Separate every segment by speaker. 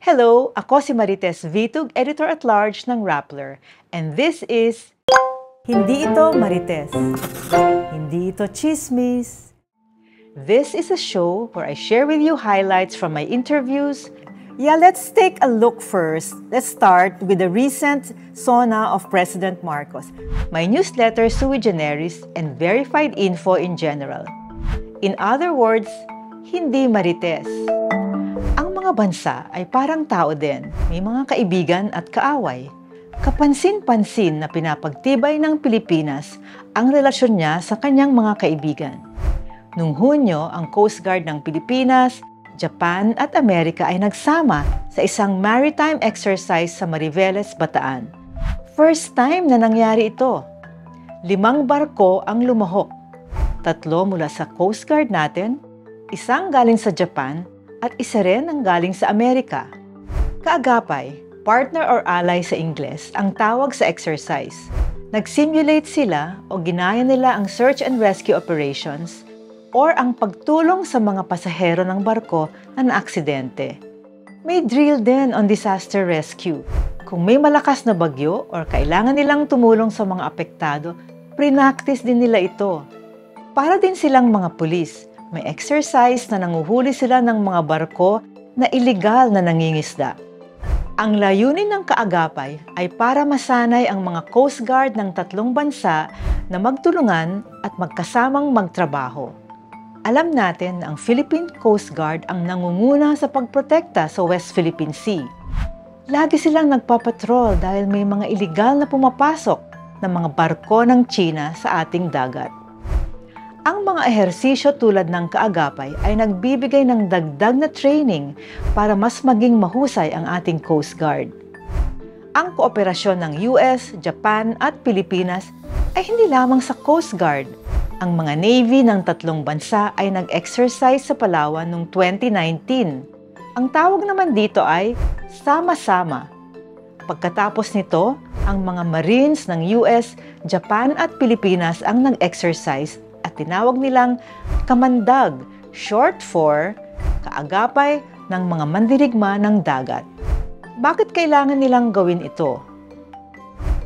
Speaker 1: Hello, ako si Marites Vitug, Editor-at-Large ng Rappler. And this is... Hindi ito Marites. Hindi ito Chismis. This is a show where I share with you highlights from my interviews. Yeah, let's take a look first. Let's start with the recent SONA of President Marcos, my newsletter sui generis and verified info in general. In other words, hindi Marites. Ang mga bansa ay parang tao din, may mga kaibigan at kaaway. Kapansin-pansin na pinapagtibay ng Pilipinas ang relasyon niya sa kanyang mga kaibigan. Noong Hunyo, ang Coast Guard ng Pilipinas, Japan at Amerika ay nagsama sa isang maritime exercise sa Mariveles, Bataan. First time na nangyari ito. 5 barko ang lumahok. 3 mula sa Coast Guard natin, 1 galing sa Japan, at 1 rin ang galing sa Amerika. Kaagapay, partner or ally sa Ingles ang tawag sa exercise. Nag-simulate sila o ginaya nila ang search and rescue operations or ang pagtulong sa mga pasahero ng barko na naaksidente. May drill din on disaster rescue. Kung may malakas na bagyo or kailangan nilang tumulong sa mga apektado, pre-practice din nila ito. Para din silang mga pulis, may exercise na nanguhuli sila ng mga barko na iligal na nangingisda. Ang layunin ng kaagapay ay para masanay ang mga Coast Guard ng 3 bansa na magtulungan at magkasamang magtrabaho. Alam natin na ang Philippine Coast Guard ang nangunguna sa pagprotekta sa West Philippine Sea. Lagi silang nagpapatrol dahil may mga iligal na pumapasok na mga barko ng China sa ating dagat. Ang mga ehersisyo tulad ng kaagapay ay nagbibigay ng dagdag na training para mas maging mahusay ang ating Coast Guard. Ang kooperasyon ng US, Japan at Pilipinas ay hindi lamang sa Coast Guard. Ang mga Navy ng 3 bansa ay nag-exercise sa Palawan noong 2019. Ang tawag naman dito ay sama-sama. Pagkatapos nito, ang mga Marines ng US, Japan at Pilipinas ang nag-exercise at tinawag nilang kamandag, short for kaagapay ng mga mandirigma ng dagat. Bakit kailangan nilang gawin ito?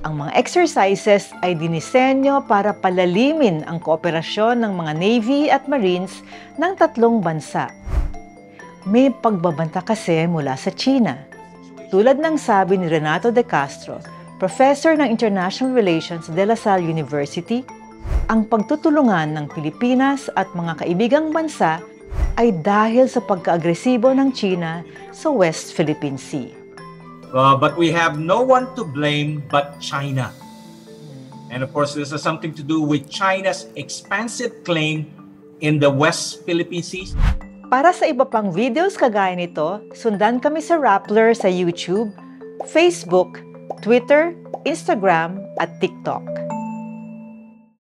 Speaker 1: Ang mga exercises ay dinisenyo para palalimin ang kooperasyon ng mga Navy at Marines ng 3 bansa. May pagbabanta kasi mula sa China. Tulad ng sabi ni Renato De Castro, Professor ng International Relations de La Salle University, ang pagtutulungan ng Pilipinas at mga kaibigang bansa ay dahil sa pagka-agresibo ng China sa West Philippine Sea.
Speaker 2: But we have no one to blame but China. And of course, this has something to do with China's expansive claim in the West Philippine Sea.
Speaker 1: Para sa iba pang videos kagaya nito, sundan kami sa Rappler sa YouTube, Facebook, Twitter, Instagram at TikTok.